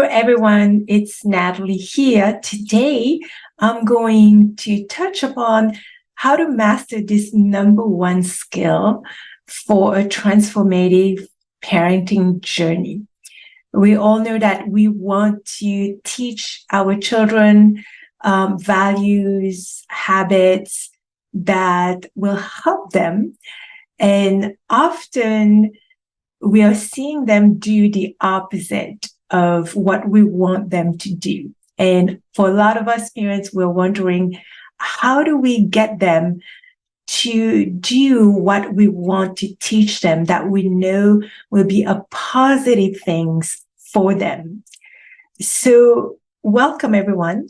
everyone, it's Natalie here. Today, I'm going to touch upon how to master this number one skill for a transformative parenting journey. We all know that we want to teach our children values, habits that will help them. And often we are seeing them do the opposite of what we want them to do. And for a lot of us parents, we're wondering, how do we get them to do what we want to teach them that we know will be a positive things for them? So welcome everyone.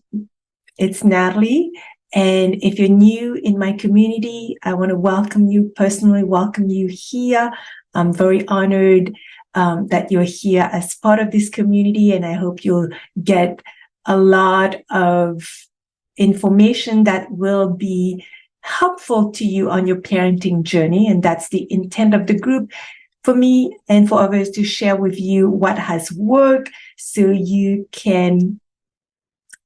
It's Natalie. And if you're new in my community, I want to personally welcome you here. I'm very honored that you're here as part of this community, and I hope you'll get a lot of information that will be helpful to you on your parenting journey. And that's the intent of the group, for me and for others to share with you what has worked so you can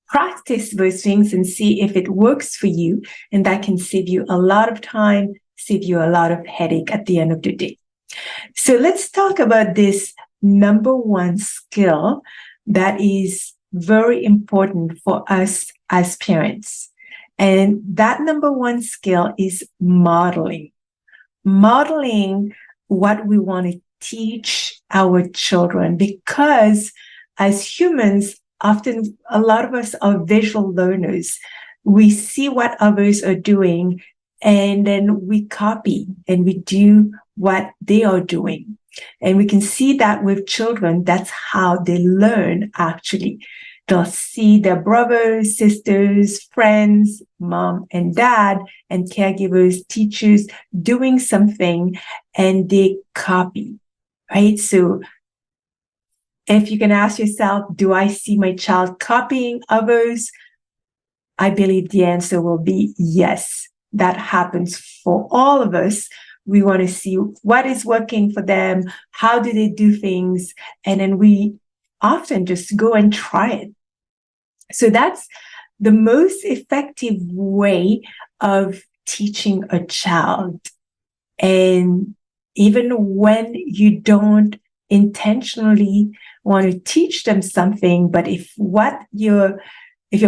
practice those things and see if it works for you. And that can save you a lot of time, save you a lot of headache at the end of the day. So let's talk about this number one skill that is very important for us as parents. And that number one skill is modeling. Modeling what we want to teach our children, because as humans, often a lot of us are visual learners. We see what others are doing and then we copy and we do what they are doing. And we can see that with children, that's how they learn actually. They'll see their brothers, sisters, friends, mom and dad, and caregivers, teachers doing something and they copy, right? So if you can ask yourself, do I see my child copying others? I believe the answer will be yes. That happens for all of us. We want to see what is working for them. How do they do things? And then we often just go and try it. So that's the most effective way of teaching a child. And even when you don't intentionally want to teach them something, but if you're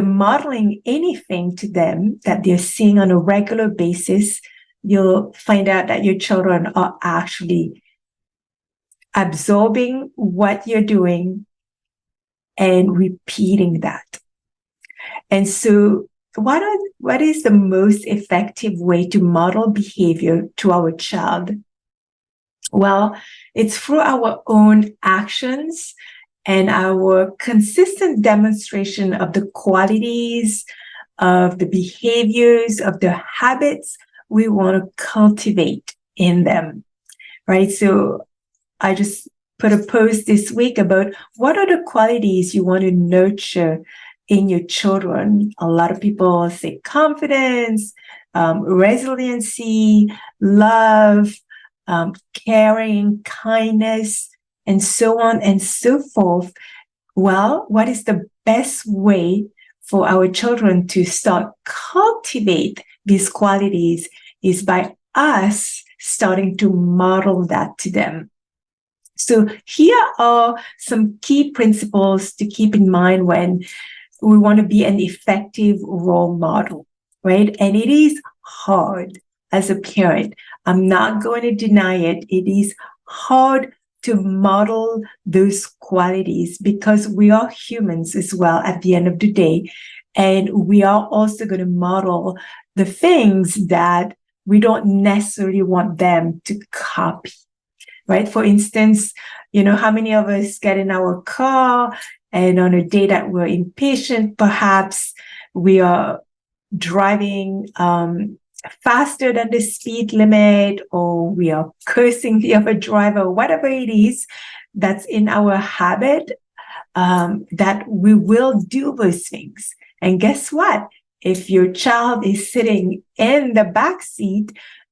modeling anything to them that they're seeing on a regular basis, you'll find out that your children are actually absorbing what you're doing and repeating that. And so what is the most effective way to model behavior to our child? Well, it's through our own actions and our consistent demonstration of the qualities, of the behaviors, of the habits we want to cultivate in them, right? So I just put a post this week about what are the qualities you want to nurture in your children. A lot of people say confidence, resiliency, love, caring, kindness, and so on and so forth. Well, what is the best way for our children to start cultivate these qualities is by us starting to model that to them. So here are some key principles to keep in mind when we want to be an effective role model, right? And it is hard as a parent. I'm not going to deny it. It is hard to model those qualities because we are humans as well at the end of the day. And we are also going to model the things that we don't necessarily want them to copy, right? For instance, how many of us get in our car and on a day that we're impatient, perhaps we are driving faster than the speed limit, or we are cursing the other driver, whatever it is that's in our habit, that we will do those things. And guess what? If your child is sitting in the back seat,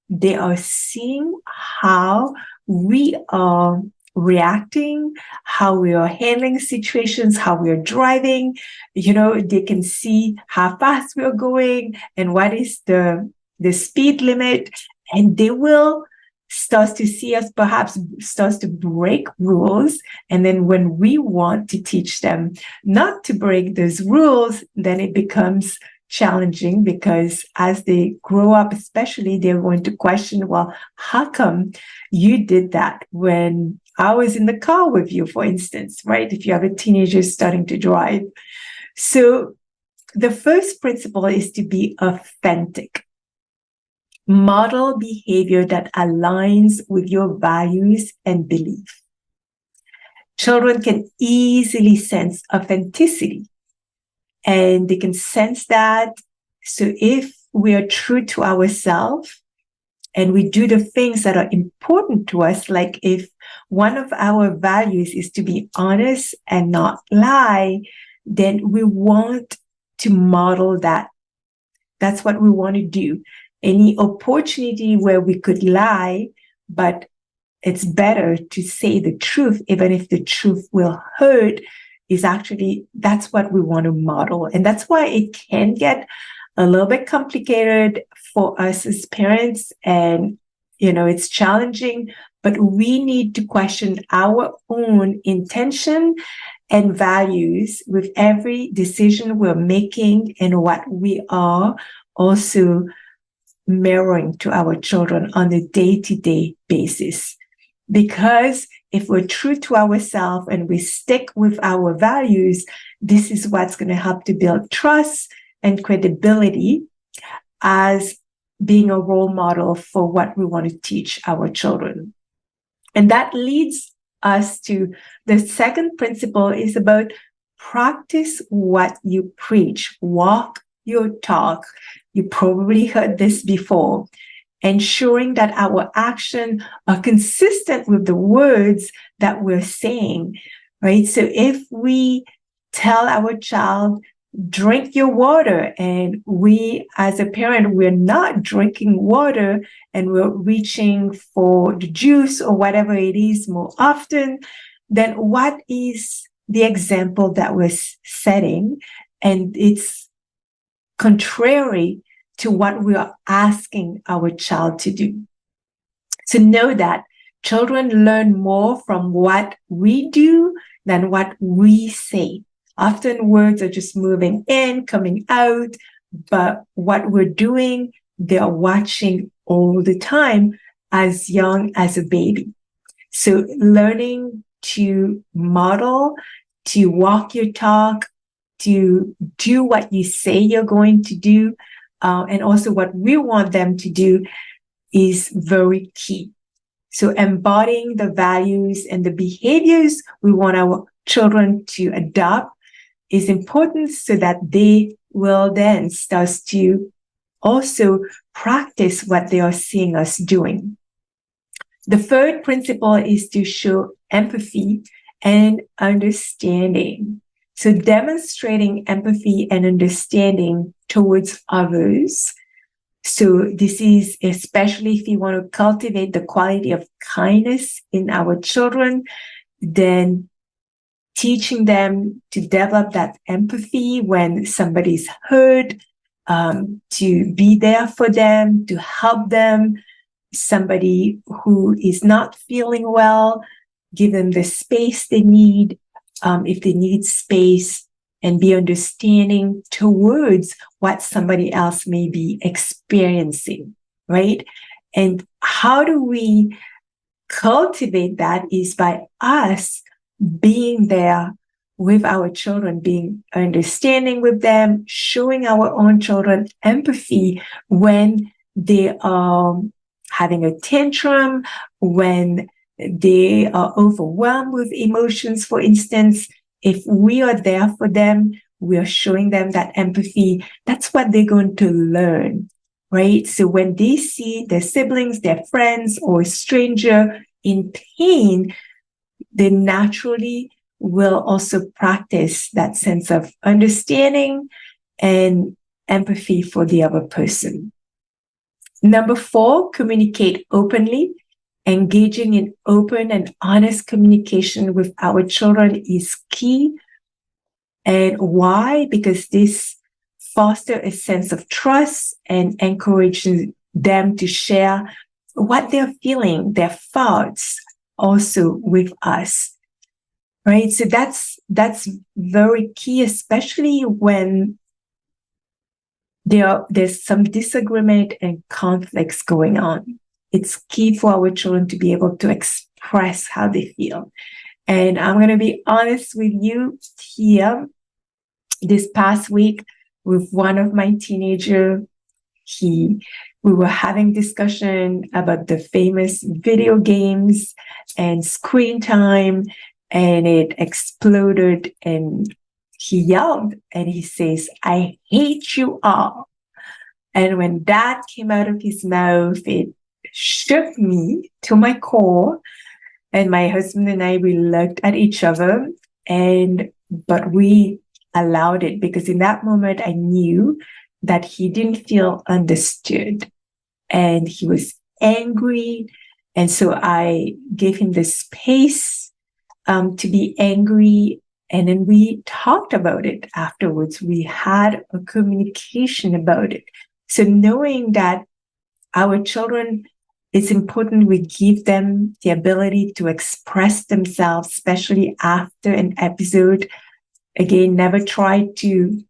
they are seeing how we are reacting, how we are handling situations, how we are driving. They can see how fast we are going and what is the speed limit, and they will start to see us perhaps starts to break rules. And then when we want to teach them not to break those rules, then it becomes challenging, because as they grow up, especially, they're going to question, well, how come you did that when I was in the car with you, for instance, right? If you have a teenager starting to drive. So the first principle is to be authentic. Model behavior that aligns with your values and belief. Children can easily sense authenticity, and they can sense that. So if we are true to ourselves and we do the things that are important to us, like if one of our values is to be honest and not lie, then we want to model that. That's what we want to do. Any opportunity where we could lie, but it's better to say the truth, even if the truth will hurt, that's what we want to model. And that's why it can get a little bit complicated for us as parents. And, it's challenging, but we need to question our own intention and values with every decision we're making, and what we are also mirroring to our children on a day-to-day basis. Because if we're true to ourselves and we stick with our values, this is what's going to help to build trust and credibility as being a role model for what we want to teach our children. And that leads us to the second principle, is about practice what you preach, walk your talk. You probably heard this before. Ensuring that our actions are consistent with the words that we're saying, right? So if we tell our child, drink your water, and we as a parent, we're not drinking water and we're reaching for the juice or whatever it is more often, then what is the example that we're setting? And it's contrary to what we are asking our child to do. So know that children learn more from what we do than what we say. Often words are just moving in, coming out, but what we're doing, they're watching all the time, as young as a baby. So learning to model, to walk your talk, to do what you say you're going to do, and also what we want them to do is very key. So embodying the values and the behaviors we want our children to adopt is important, so that they will then start to also practice what they are seeing us doing. The third principle is to show empathy and understanding. So demonstrating empathy and understanding towards others. So this is especially if you want to cultivate the quality of kindness in our children, then teaching them to develop that empathy when somebody's hurt, to be there for them, to help them. Somebody who is not feeling well, give them the space they need, if they need space, and be understanding towards what somebody else may be experiencing, right? And how do we cultivate that is by us being there with our children, being understanding with them, showing our own children empathy when they are having a tantrum, when they are overwhelmed with emotions, for instance. If we are there for them, we are showing them that empathy. That's what they're going to learn, right? So when they see their siblings, their friends, or a stranger in pain, they naturally will also practice that sense of understanding and empathy for the other person. Number 4, communicate openly engaging in open and honest communication with our children is key. And why? Because this fosters a sense of trust and encourages them to share what they're feeling, their thoughts also with us. Right. So that's very key, especially when there's some disagreement and conflicts going on. It's key for our children to be able to express how they feel. And I'm going to be honest with you here. This past week, with one of my teenagers, we were having discussion about the famous video games and screen time, and it exploded, and he yelled and he says, "I hate you all." And when that came out of his mouth, it shook me to my core. And my husband and I, we looked at each other, but we allowed it, because in that moment I knew that he didn't feel understood and he was angry. And so I gave him the space to be angry. And then we talked about it afterwards. We had a communication about it. So knowing that our children, it's important we give them the ability to express themselves, especially after an episode. Again, never try to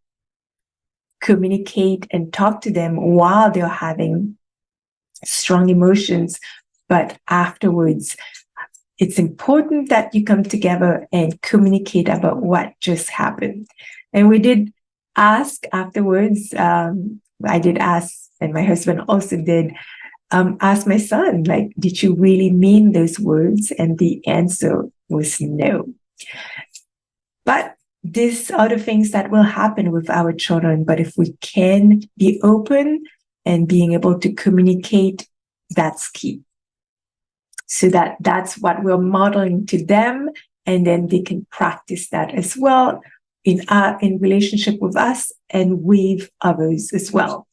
communicate and talk to them while they're having strong emotions, but afterwards, it's important that you come together and communicate about what just happened. And we did ask afterwards, I did ask, and my husband also did, ask my son, like, did you really mean those words? And the answer was no. But these are the things that will happen with our children. But if we can be open and being able to communicate, that's key. So that's what we're modeling to them, and then they can practice that as well in relationship with us and with others as well.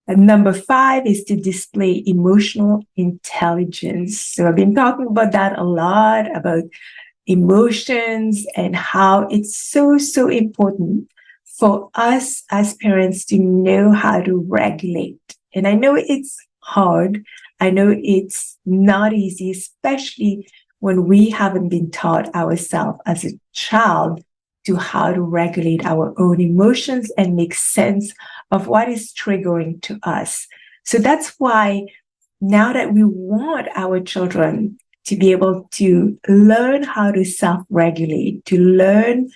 And number 5 is to display emotional intelligence. So I've been talking about that a lot, about emotions and how it's so important for us as parents to know how to regulate. And I know it's hard. I know it's not easy, especially when we haven't been taught ourselves as a child to how to regulate our own emotions and make sense of what is triggering to us. So that's why now that we want our children to be able to learn how to self-regulate, to learn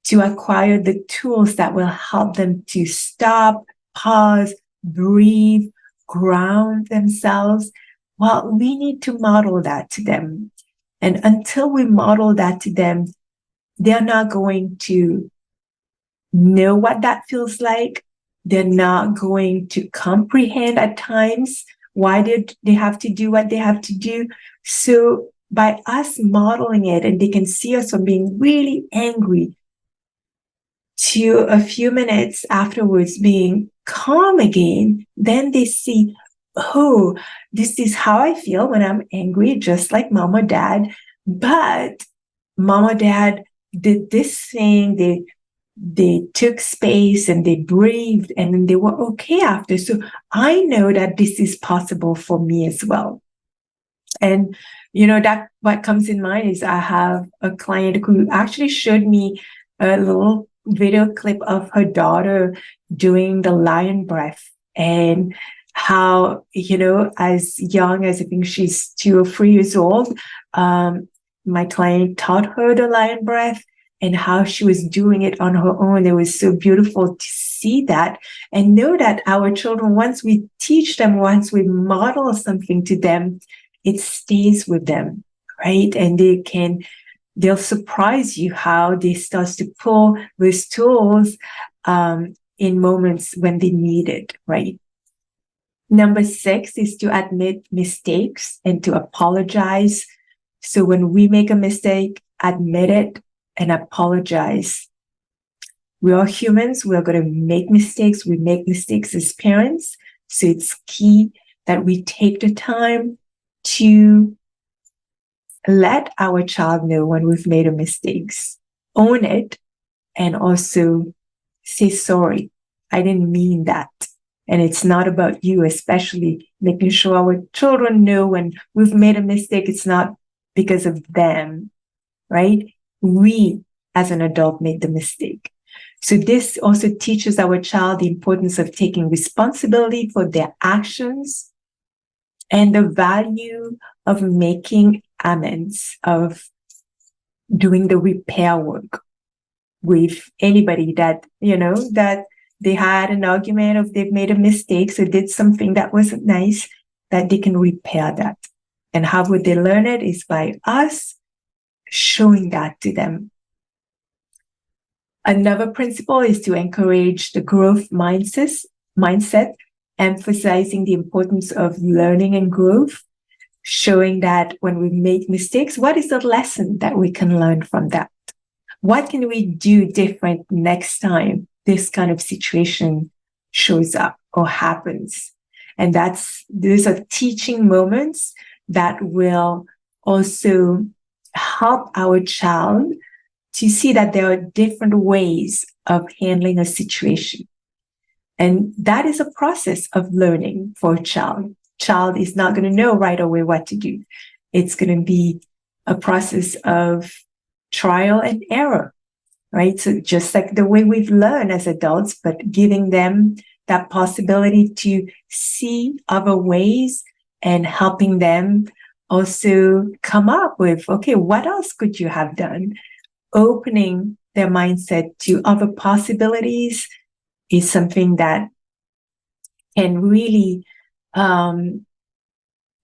to acquire the tools that will help them to stop, pause, breathe, ground themselves, well, we need to model that to them. And until we model that to them, they're not going to know what that feels like. They're not going to comprehend at times why they have to do what they have to do. So by us modeling it, and they can see us from being really angry to a few minutes afterwards being calm again, then they see, oh, this is how I feel when I'm angry, just like mom or dad. But mom or dad did this thing, they took space and they breathed, and then they were okay after. So I know that this is possible for me as well. And, that what comes in mind is I have a client who actually showed me a little video clip of her daughter doing the lion breath, and how, as young as I think she's 2 or 3 years old, my client taught her the lion breath and how she was doing it on her own. It was so beautiful to see that and know that our children, once we teach them, once we model something to them, it stays with them, right? And they'll surprise you how they start to pull those tools in moments when they need it, right? Number 6 is to admit mistakes and to apologize. So when we make a mistake, admit it and apologize. We are humans. We are going to make mistakes. We make mistakes as parents. So it's key that we take the time to let our child know when we've made a mistake, own it, and also say sorry. I didn't mean that. And it's not about you, especially making sure our children know when we've made a mistake, it's not because of them, right? We, as an adult, made the mistake. So this also teaches our child the importance of taking responsibility for their actions and the value of making amends, of doing the repair work with anybody that, that they had an argument, or they've made a mistake, so did something that wasn't nice, that they can repair that. And how would they learn it? Is by us showing that to them. Another principle is to encourage the growth mindset, emphasizing the importance of learning and growth, showing that when we make mistakes, what is the lesson that we can learn from that? What can we do different next time this kind of situation shows up or happens? And those are teaching moments that will also help our child to see that there are different ways of handling a situation. And that is a process of learning for a child. Child is not going to know right away what to do. It's going to be a process of trial and error, right? So just like the way we've learned as adults, but giving them that possibility to see other ways and helping them also come up with, okay, what else could you have done? Opening their mindset to other possibilities is something that can really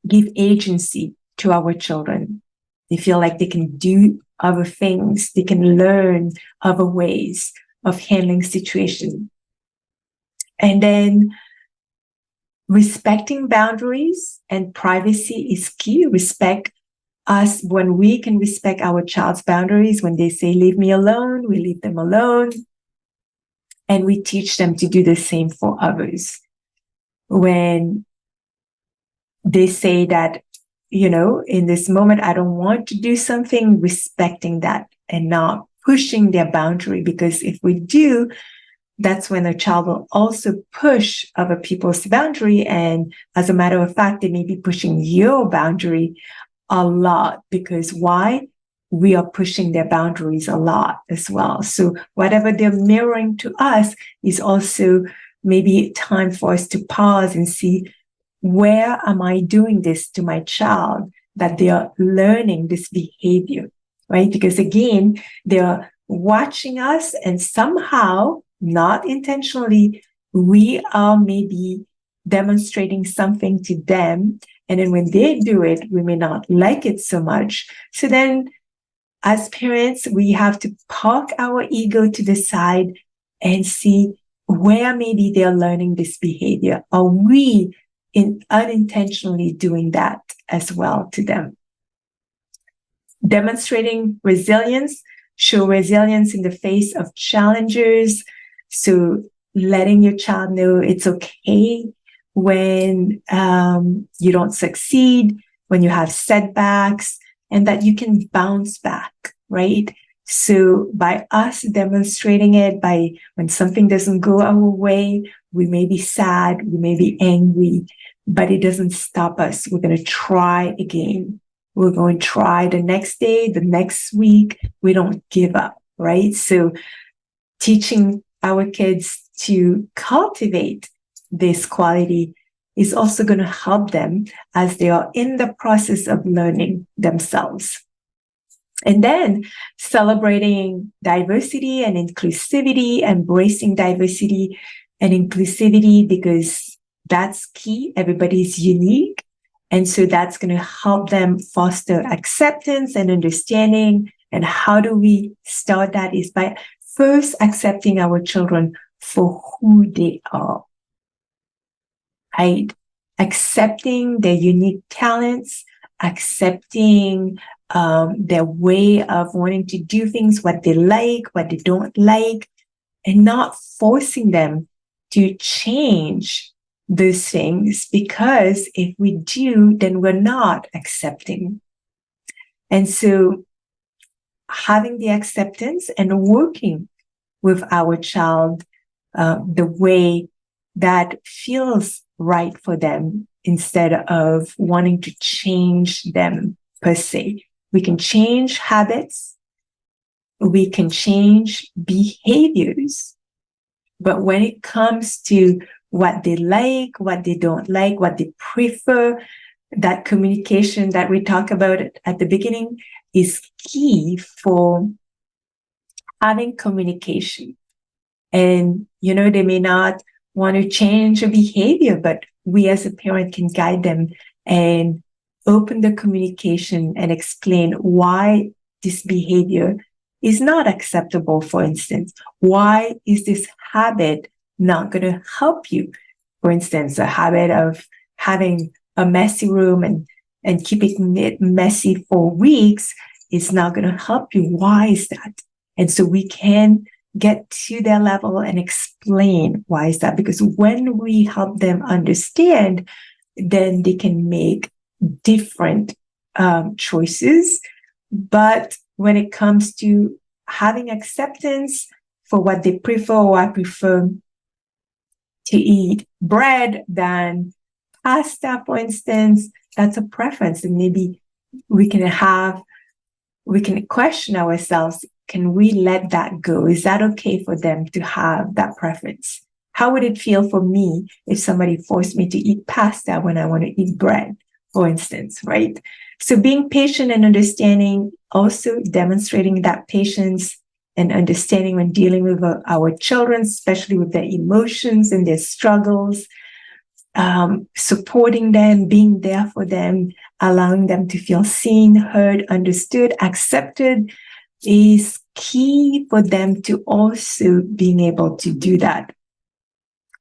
give agency to our children. They feel like they can do other things. They can learn other ways of handling situations. And then respecting boundaries and privacy is key. Respect us when we can respect our child's boundaries. When they say, leave me alone, we leave them alone. And we teach them to do the same for others. When they say that, in this moment, I don't want to do something, respecting that and not pushing their boundary. Because if we do, that's when a child will also push other people's boundary. And as a matter of fact, they may be pushing your boundary a lot. Because why? We are pushing their boundaries a lot as well. So whatever they're mirroring to us is also maybe time for us to pause and see, where am I doing this to my child that they are learning this behavior, right? Because again, they're watching us and somehow, not intentionally, we are maybe demonstrating something to them. And then when they do it, we may not like it so much. So then as parents, we have to park our ego to the side and see where maybe they're learning this behavior. Are we unintentionally doing that as well to them? Demonstrating resilience, show resilience in the face of challenges. So letting your child know it's okay when you don't succeed, when you have setbacks, and that you can bounce back, right? So by us demonstrating it, by when something doesn't go our way, we may be sad, we may be angry, but it doesn't stop us. We're going to try again. We're going to try the next day, the next week. We don't give up, right? So teaching our kids to cultivate this quality is also going to help them as they are in the process of learning themselves. And then celebrating diversity and inclusivity, embracing diversity and inclusivity, because that's key. Everybody's unique. And so that's going to help them foster acceptance and understanding. And how do we start that is by first accepting our children for who they are. Right? Accepting their unique talents, accepting their way of wanting to do things, what they like, what they don't like, and not forcing them to change those things, because if we do, then we're not accepting. And so having the acceptance and working with our child the way that feels right for them, instead of wanting to change them per se. We can change habits, we can change behaviors, but when it comes to what they like, what they don't like, what they prefer, that communication that we talked about at the beginning is key for having communication. And, they may not want to change a behavior, but we as a parent can guide them and open the communication and explain why this behavior is not acceptable. For instance, why is this habit not going to help you? For instance, a habit of having a messy room and keeping it messy for weeks is not going to help you. Why is that? And so we can get to their level and explain why is that, because when we help them understand, then they can make different choices. But when it comes to having acceptance for what they prefer, or I prefer to eat bread than pasta, for instance, that's a preference. And maybe we can question ourselves. Can we let that go? Is that okay for them to have that preference? How would it feel for me if somebody forced me to eat pasta when I want to eat bread, for instance, right? So being patient and understanding, also demonstrating that patience and understanding when dealing with our children, especially with their emotions and their struggles, supporting them, being there for them, allowing them to feel seen, heard, understood, accepted, is key for them to also being able to do that,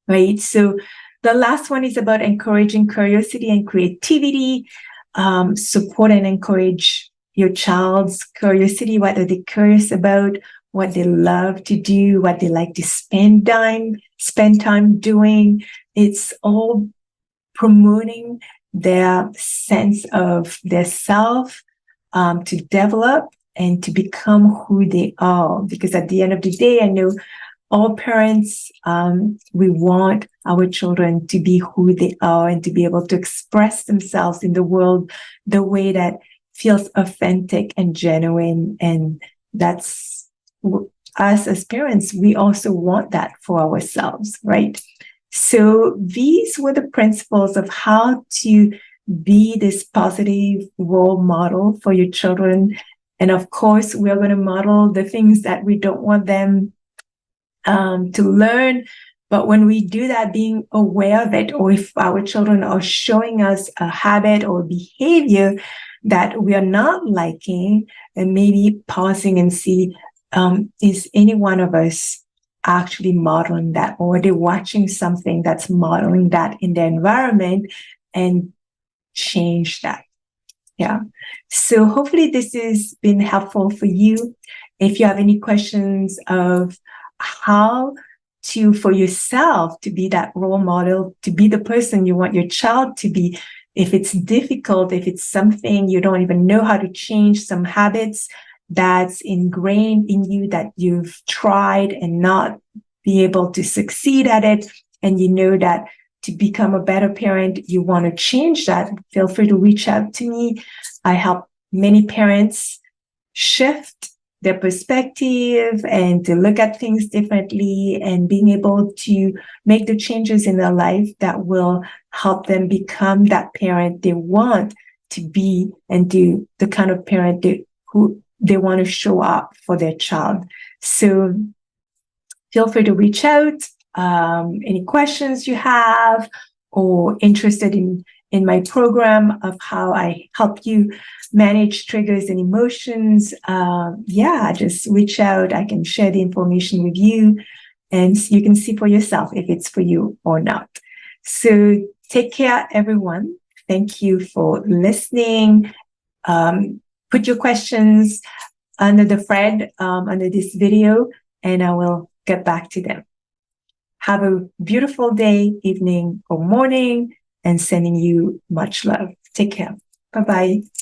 right? So the last one is about encouraging curiosity and creativity. Support and encourage your child's curiosity. What are they curious about? What they love to do? What they like to spend time doing? It's all promoting their sense of their self, to develop and to become who they are. Because at the end of the day, I know all parents, we want our children to be who they are and to be able to express themselves in the world the way that feels authentic and genuine. And that's us as parents, we also want that for ourselves, right? So these were the principles of how to be this positive role model for your children. And of course, we're going to model the things that we don't want them to learn. But when we do that, being aware of it, or if our children are showing us a habit or behavior that we are not liking, and maybe pausing and see, is any one of us actually modeling that, or are they watching something that's modeling that in their environment, and change that? Yeah. So hopefully this has been helpful for you. If you have any questions of how to, for yourself, to be that role model, to be the person you want your child to be, if it's difficult, if it's something you don't even know how to change, some habits that's ingrained in you that you've tried and not be able to succeed at it, and you know that to become a better parent, you want to change that, feel free to reach out to me. I help many parents shift their perspective and to look at things differently, and being able to make the changes in their life that will help them become that parent they want to be, and do the kind of parent who they want to show up for their child. So feel free to reach out. Any questions you have, or interested in my program of how I help you manage triggers and emotions, just reach out. I can share the information with you, and you can see for yourself if it's for you or not. So take care, everyone. Thank you for listening. Put your questions under the thread, under this video, and I will get back to them. Have a beautiful day, evening, or morning, and sending you much love. Take care. Bye-bye.